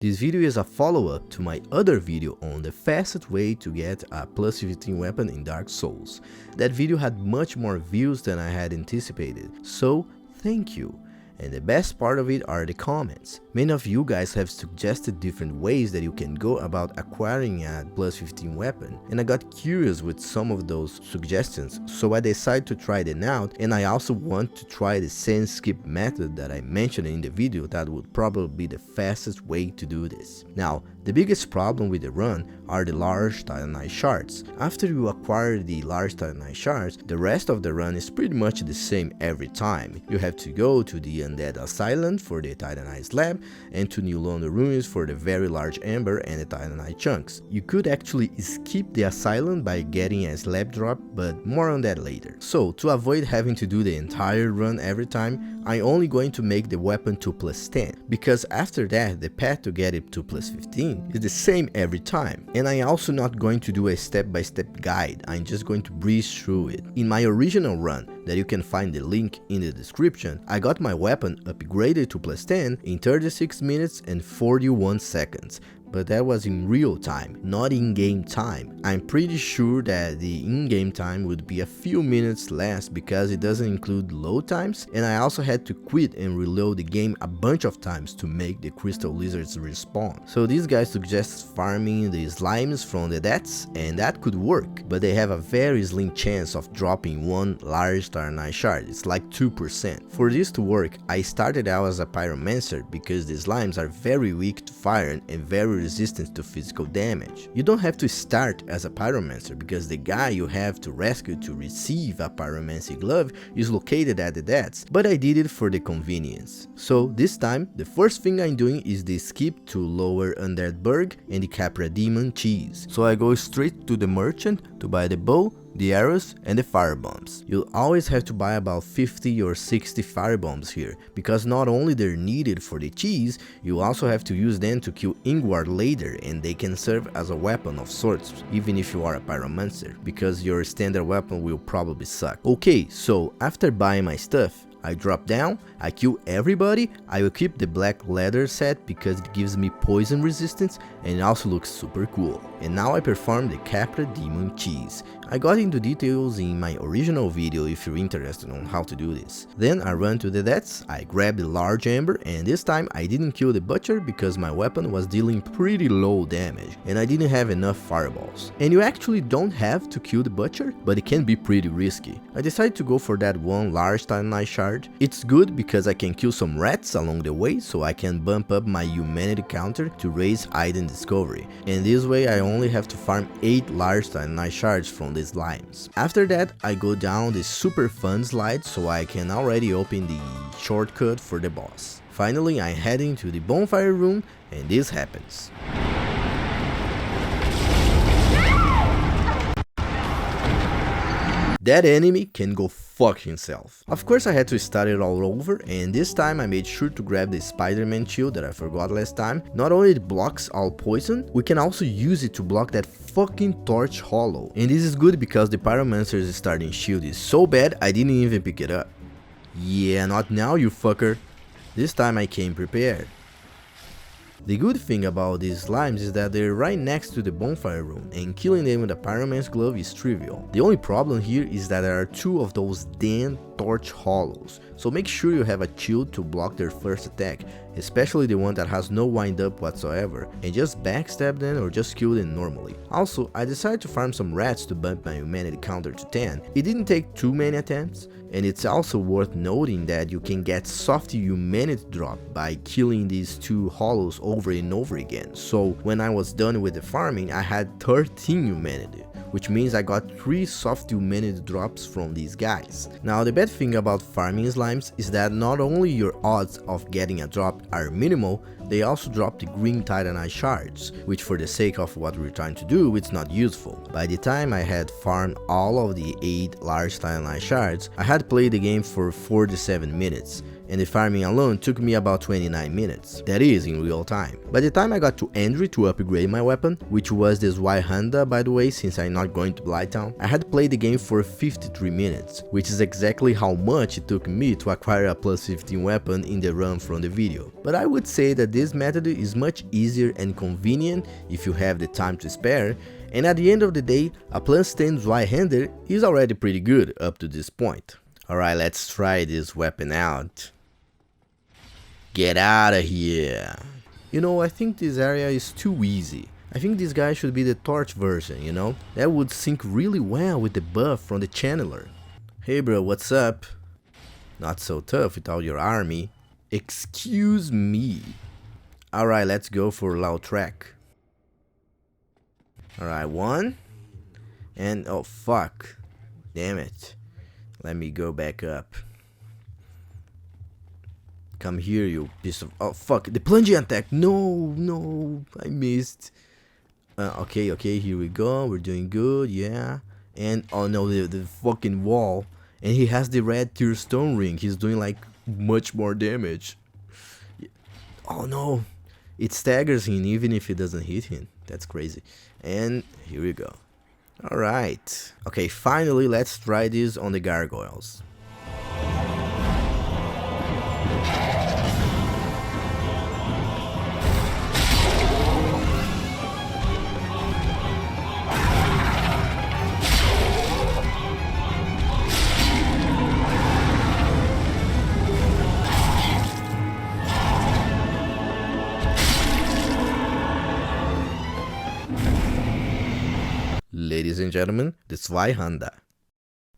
This video is a follow-up to my other video on the fastest way to get a plus 15 weapon in Dark Souls. That video had much more views than I had anticipated, so thank you. And the best part of it are the comments. Many of you guys have suggested different ways that you can go about acquiring a plus 15 weapon, and I got curious with some of those suggestions, so I decided to try them out, and I also want to try the sand skip method that I mentioned in the video that would probably be the fastest way to do this. Now, the biggest problem with the run are the large Titanite shards. After you acquire the large Titanite shards, the rest of the run is pretty much the same every time. You have to go to the Undead Asylum for the Titanite slab, and to New London Ruins for the very large Ember and the Titanite chunks. You could actually skip the Asylum by getting a slab drop, but more on that later. So, to avoid having to do the entire run every time, I'm only going to make the weapon to plus 10, because after that, the path to get it to plus 15 is the same every time. And I'm also not going to do a step-by-step guide, I'm just going to breeze through it. In my original run, that you can find the link in the description, I got my weapon upgraded to plus 10 in 36 minutes and 41 seconds. But that was in real time, not in-game time. I'm pretty sure that the in-game time would be a few minutes less because it doesn't include load times, and I also had to quit and reload the game a bunch of times to make the crystal lizards respawn. So these guys suggest farming the slimes from the deaths, and that could work, but they have a very slim chance of dropping one large Titanite shard. It's like 2%. For this to work, I started out as a pyromancer because the slimes are very weak to fire and very resistance to physical damage. You don't have to start as a pyromancer because the guy you have to rescue to receive a pyromancy glove is located at the deaths, but I did it for the convenience. So this time, the first thing I'm doing is the skip to Lower Undead Burg and the Capra Demon cheese. So I go straight to the merchant to buy the bow, the arrows and the firebombs. You'll always have to buy about 50 or 60 firebombs here, because not only they're needed for the cheese, you also have to use them to kill Ingward later, and they can serve as a weapon of sorts, even if you are a pyromancer, because your standard weapon will probably suck. Okay, so after buying my stuff, I drop down, I kill everybody. I will keep the black leather set because it gives me poison resistance and it also looks super cool. And now I perform the Capra Demon cheese. I got into details in my original video if you're interested on how to do this. Then I run to the deaths, I grab the large ember, and this time I didn't kill the butcher because my weapon was dealing pretty low damage and I didn't have enough fireballs. And you actually don't have to kill the butcher, but it can be pretty risky. I decided to go for that one large Titanite shard. It's good because I can kill some rats along the way, so I can bump up my humanity counter to raise item discovery. And this way I only have to farm 8 large Titanite shards from the slimes. After that I go down the super fun slide so I can already open the shortcut for the boss. Finally I'm heading to the bonfire room and this happens. That enemy can go fuck himself. Of course I had to start it all over, and this time I made sure to grab the Spider-Man shield that I forgot last time. Not only it blocks all poison, we can also use it to block that fucking torch hollow. And this is good because the pyromancer's starting shield is so bad I didn't even pick it up. Yeah, not now you fucker. This time I came prepared. The good thing about these slimes is that they're right next to the bonfire room, and killing them with a pyromancer's glove is trivial. The only problem here is that there are 2 of those damn torch hollows, so make sure you have a shield to block their first attack, especially the one that has no wind up whatsoever, and just backstab them or just kill them normally. Also, I decided to farm some rats to bump my humanity counter to 10. It didn't take too many attempts, and it's also worth noting that you can get soft humanity drop by killing these 2 hollows over and over again. So when I was done with the farming, I had 13 humanity, which means I got 3 soft humanity drops from these guys. Now the bad thing about farming slimes is that not only your odds of getting a drop are minimal, they also drop the green Titanite shards, which for the sake of what we're trying to do, it's not useful. By the time I had farmed all of the 8 large Titanite shards, I had played the game for 47 minutes, and the farming alone took me about 29 minutes, that is in real time. By the time I got to Andre to upgrade my weapon, which was this Zweihander by the way, since I'm not going to Blighttown, I had played the game for 53 minutes, which is exactly how much it took me to acquire a plus 15 weapon in the run from the video. But I would say that this method is much easier and convenient if you have the time to spare, and at the end of the day, a plus 10 Zweihander is already pretty good up to this point. Alright, let's try this weapon out. Get out of here. You know, I think this area is too easy. I think this guy should be the torch version, you know? That would sync really well with the buff from the channeler. Hey bro, what's up? Not so tough without your army. Excuse me. Alright, let's go for Lautrec. Alright, one. And oh fuck. Damn it. Let me go back up. Come here, you piece of... Oh fuck, the plunging attack. No, I missed. Okay, here we go. We're doing good, yeah. And oh no, the fucking wall. And he has the red tier stone ring. He's doing like much more damage. Oh no. It staggers him even if it doesn't hit him. That's crazy. And here we go. Alright. Okay, finally let's try this on the gargoyles. Ladies and gentlemen, the Zweihander.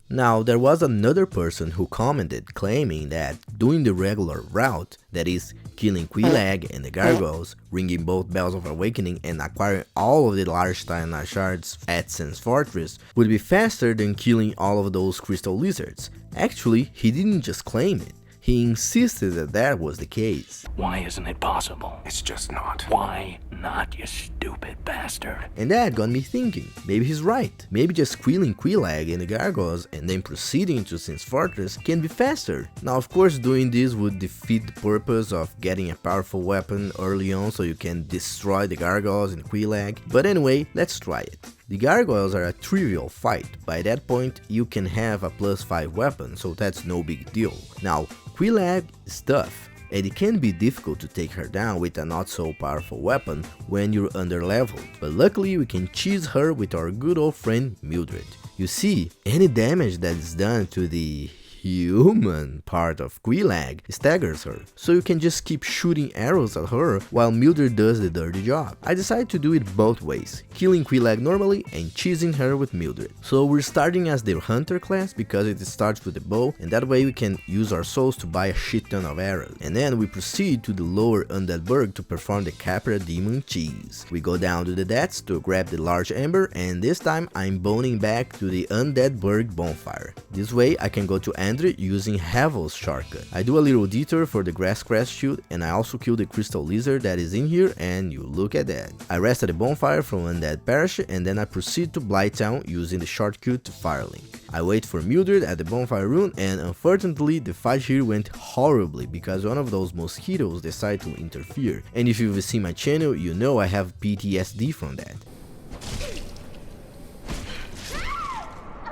Now, there was another person who commented claiming that doing the regular route, that is, killing Quelaag and the gargoyles, ringing both bells of awakening and acquiring all of the large Titanite shards at Sen's Fortress, would be faster than killing all of those crystal lizards. Actually, he didn't just claim it. He insisted that that was the case. Why isn't it possible? It's just not. Why not, you stupid bastard? And that got me thinking, maybe he's right. Maybe just killing Quelaag and the gargoyles and then proceeding to Sen's Fortress can be faster. Now of course doing this would defeat the purpose of getting a powerful weapon early on so you can destroy the gargoyles and Quelaag. But anyway, let's try it. The gargoyles are a trivial fight. By that point you can have a plus 5 weapon, so that's no big deal. Now Quelaag is tough, and it can be difficult to take her down with a not so powerful weapon when you're under leveled, but luckily we can cheese her with our good old friend Mildred. You see, any damage that is done to the human part of Quelaag staggers her, so you can just keep shooting arrows at her while Mildred does the dirty job. I decided to do it both ways, killing Quelaag normally and cheesing her with Mildred. So we're starting as the hunter class because it starts with the bow, and that way we can use our souls to buy a shit ton of arrows. And then we proceed to the lower Undead Burg to perform the Capra Demon Cheese. We go down to the Debts to grab the large ember, and this time I'm boning back to the Undead Burg bonfire. This way I can go to Andre using Havel's shortcut. I do a little detour for the grass crest shoot, and I also kill the crystal lizard that is in here, and you look at that. I rest at the bonfire from Undead Parish, and then I proceed to Blighttown using the shortcut to Firelink. I wait for Mildred at the bonfire room, and unfortunately the fight here went horribly because one of those mosquitoes decided to interfere, and if you've seen my channel you know I have PTSD from that.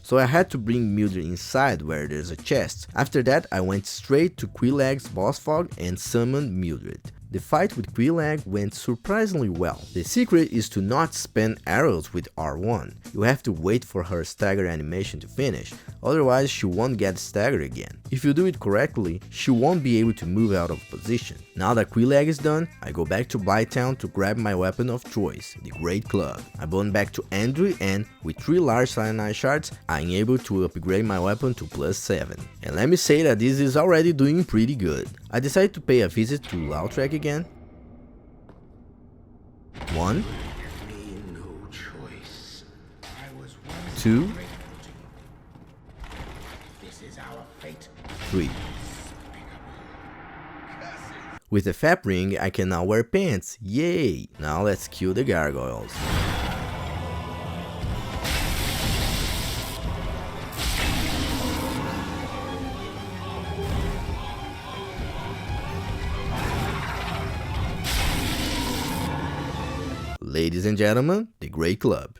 So I had to bring Mildred inside where there's a chest. After that I went straight to Quelaag's boss fog and summoned Mildred. The fight with Quelaag went surprisingly well. The secret is to not spam arrows with R1. You have to wait for her stagger animation to finish, otherwise she won't get staggered again. If you do it correctly, she won't be able to move out of position. Now that Quelaag is done, I go back to Blighttown to grab my weapon of choice, the Great Club. I bone back to Andre, and with 3 large Titanite shards, I'm able to upgrade my weapon to plus 7. And let me say that this is already doing pretty good. I decided to pay a visit to Lautrec again. 1, 2, 3. With the Fap ring, I can now wear pants. Yay! Now let's kill the gargoyles. ladies and gentlemen, the Grey Club.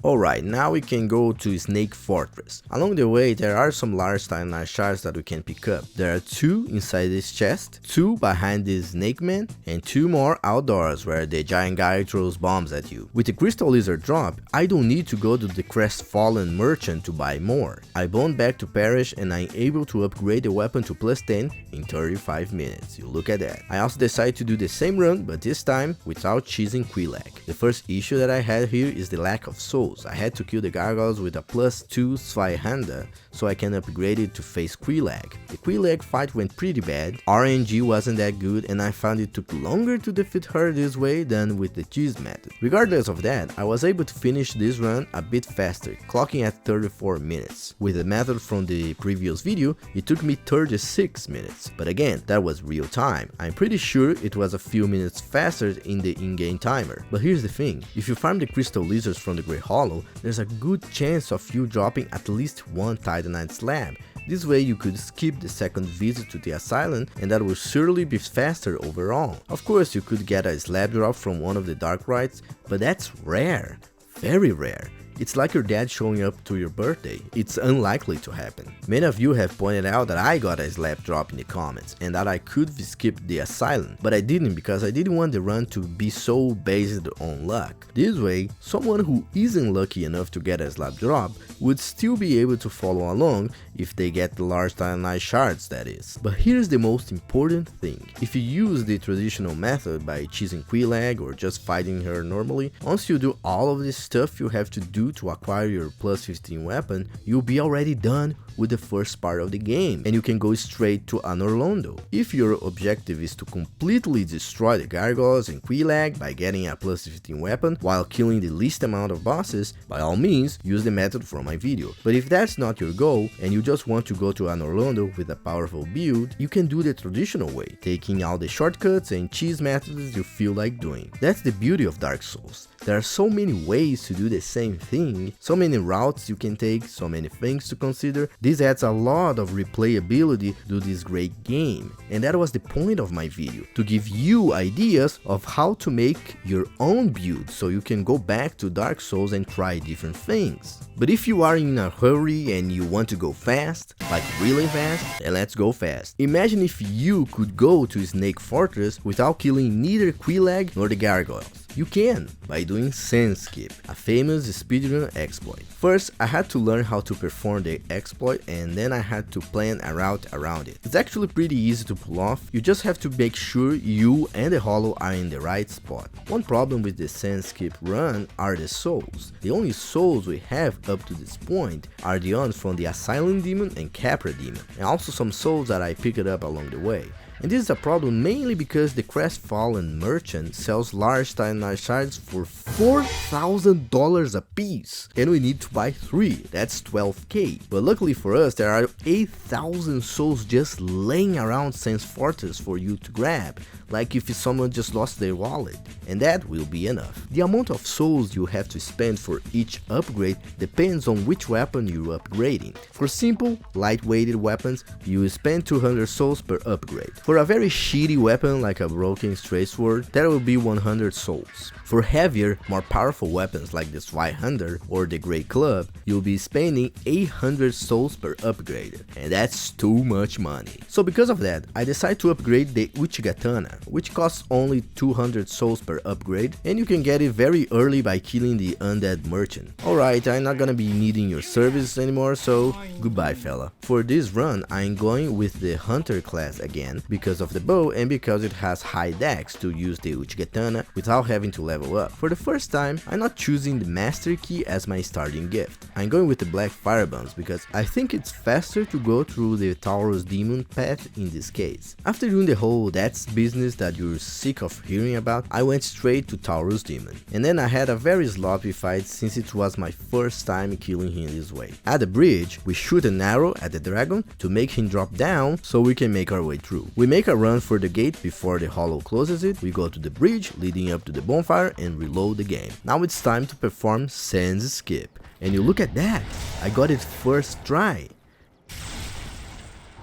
Alright, now we can go to Snake Fortress. Along the way, there are some large Titanite shards that we can pick up. There are 2 inside this chest, 2 behind this Snake Man, and 2 more outdoors where the giant guy throws bombs at you. With the Crystal Lizard drop, I don't need to go to the Crestfallen Merchant to buy more. I bound back to Parrish and I'm able to upgrade the weapon to plus 10 in 35 minutes. You look at that. I also decided to do the same run, but this time without choosing Quelaag. The first issue that I had here is the lack of souls. I had to kill the gargoyles with a plus 2 Zweihanda so I can upgrade it to face Quelaag. The Quelaag fight went pretty bad, RNG wasn't that good, and I found it took longer to defeat her this way than with the cheese method. Regardless of that, I was able to finish this run a bit faster, clocking at 34 minutes. With the method from the previous video, it took me 36 minutes, but again, that was real time. I'm pretty sure it was a few minutes faster in the in-game timer. But here's the thing, if you farm the crystal lizards from the Grey Hollow, there's a good chance of you dropping at least one Titanite slab. This way you could skip the second visit to the asylum, and that will surely be faster overall. Of course, you could get a slab drop from one of the dark rites, but that's rare, very rare. It's like your dad showing up to your birthday. It's unlikely to happen. Many of you have pointed out that I got a slab drop in the comments and that I could skip the asylum, but I didn't because I didn't want the run to be so based on luck. This way, someone who isn't lucky enough to get a slab drop would still be able to follow along if they get the large Titanite shards, that is. But here's the most important thing. If you use the traditional method by choosing Quelaag or just fighting her normally, once you do all of this stuff you have to do to acquire your plus 15 weapon, you'll be already done with the first part of the game and you can go straight to Anor Londo. If your objective is to completely destroy the gargoyles and Quelaag by getting a plus 15 weapon while killing the least amount of bosses, by all means use the method from my video. But if that's not your goal and you just want to go to Anor Londo with a powerful build, you can do the traditional way, taking all the shortcuts and cheese methods you feel like doing. That's the beauty of Dark Souls. There are so many ways to do the same thing, so many routes you can take, so many things to consider. This adds a lot of replayability to this great game, and that was the point of my video, to give you ideas of how to make your own build so you can go back to Dark Souls and try different things. But if you are in a hurry and you want to go fast, like really fast, then let's go fast. Imagine if you could go to Snake Fortress without killing neither Quelaag nor the gargoyles. You can, by doing Sand Skip, a famous speedrun exploit. First, I had to learn how to perform the exploit and then I had to plan a route around it. It's actually pretty easy to pull off, you just have to make sure you and the hollow are in the right spot. One problem with the Sand Skip run are the souls. The only souls we have up to this point are the ones from the Asylum Demon and Capra Demon, and also some souls that I picked up along the way. And this is a problem mainly because the Crestfallen Merchant sells large Titanite shards for $4,000 a piece, and we need to buy 3, that's 12k. But luckily for us, there are 8,000 souls just laying around Sand Fortress for you to grab, like if someone just lost their wallet, and that will be enough. The amount of souls you have to spend for each upgrade depends on which weapon you're upgrading. For simple, light-weighted weapons, you spend 200 souls per upgrade. For a very shitty weapon like a broken straight sword, that will be 100 souls. For heavier, more powerful weapons like the Zweihanda or the Grey Club, you'll be spending 800 souls per upgrade, and that's too much money. So because of that, I decided to upgrade the Uchigatana, which costs only 200 souls per upgrade, and you can get it very early by killing the Undead Merchant. Alright, I'm not gonna be needing your service anymore, so goodbye fella. For this run, I'm going with the Hunter class again, because of the bow and because it has high dex to use the Uchigatana without having to level up. For the first time, I'm not choosing the Master Key as my starting gift. I'm going with the Black Fire Bombs because I think it's faster to go through the Taurus Demon path in this case. After doing the whole that's business that you're sick of hearing about, I went straight to Taurus Demon. And then I had a very sloppy fight since it was my first time killing him this way. At the bridge, we shoot an arrow at the dragon to make him drop down so we can make our way through. We make a run for the gate before the hollow closes it, we go to the bridge leading up to the bonfire and reload the game. Now it's time to perform Sand Skip. And you look at that, I got it first try.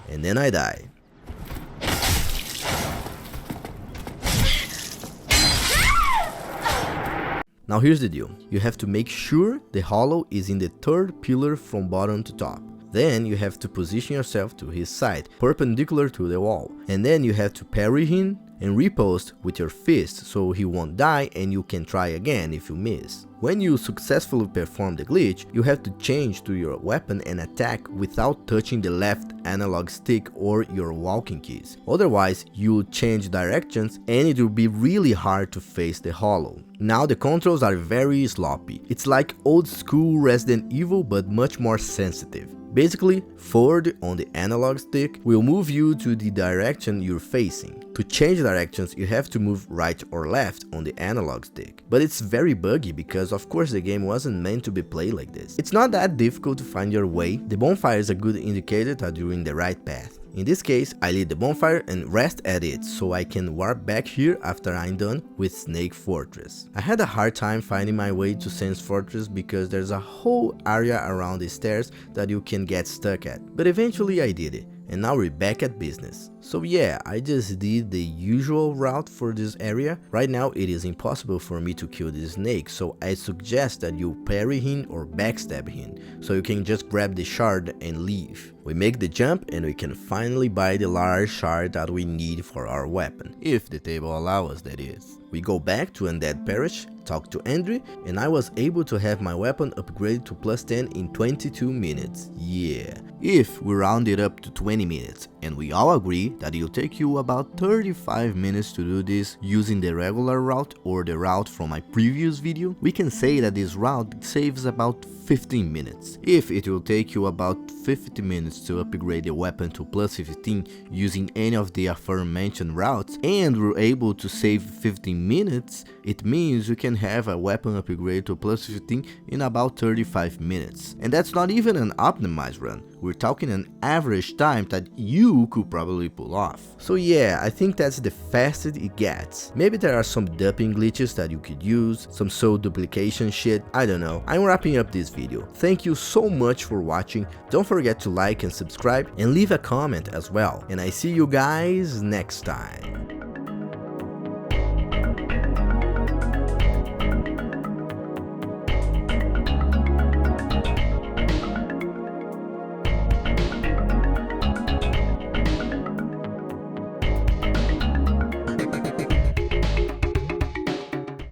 And then I die. Now here's the deal, you have to make sure the hollow is in the third pillar from bottom to top. Then you have to position yourself to his side, perpendicular to the wall. And then you have to parry him and riposte with your fist so he won't die and you can try again if you miss. When you successfully perform the glitch, you have to change to your weapon and attack without touching the left analog stick or your walking keys. Otherwise, you'll change directions and it will be really hard to face the hollow. Now the controls are very sloppy. It's like old school Resident Evil but much more sensitive. Basically, forward on the analog stick will move you to the direction you're facing. To change directions, you have to move right or left on the analog stick. But it's very buggy because of course the game wasn't meant to be played like this. It's not that difficult to find your way. The bonfire is a good indicator that you're in the right path. In this case, I lead the bonfire and rest at it so I can warp back here after I'm done with Snake Fortress. I had a hard time finding my way to Sans Fortress because there's a whole area around the stairs that you can get stuck at, but eventually I did it. And now we're back at business. So yeah, I just did the usual route for this area. Right now it is impossible for me to kill this snake, so I suggest that you parry him or backstab him, so you can just grab the shard and leave. We make the jump and we can finally buy the large shard that we need for our weapon, if the table allows us, that is. We go back to Undead Parish, talk to Andre, and I was able to have my weapon upgraded to +10 in 22 minutes. Yeah. If we round it up to 20 minutes, and we all agree that it'll take you about 35 minutes to do this using the regular route or the route from my previous video, we can say that this route saves about 15 minutes. If it will take you about 50 minutes to upgrade the weapon to +15 using any of the aforementioned routes, and we're able to save 15 minutes, it means you can have a weapon upgrade to +15 in about 35 minutes. And that's not even an optimized run. We're talking an average time that you could probably pull off. So yeah, I think that's the fastest it gets. Maybe there are some dumping glitches that you could use, some soul duplication shit, I don't know. I'm wrapping up this video. Thank you so much for watching. Don't forget to like and subscribe and leave a comment as well. And I see you guys next time.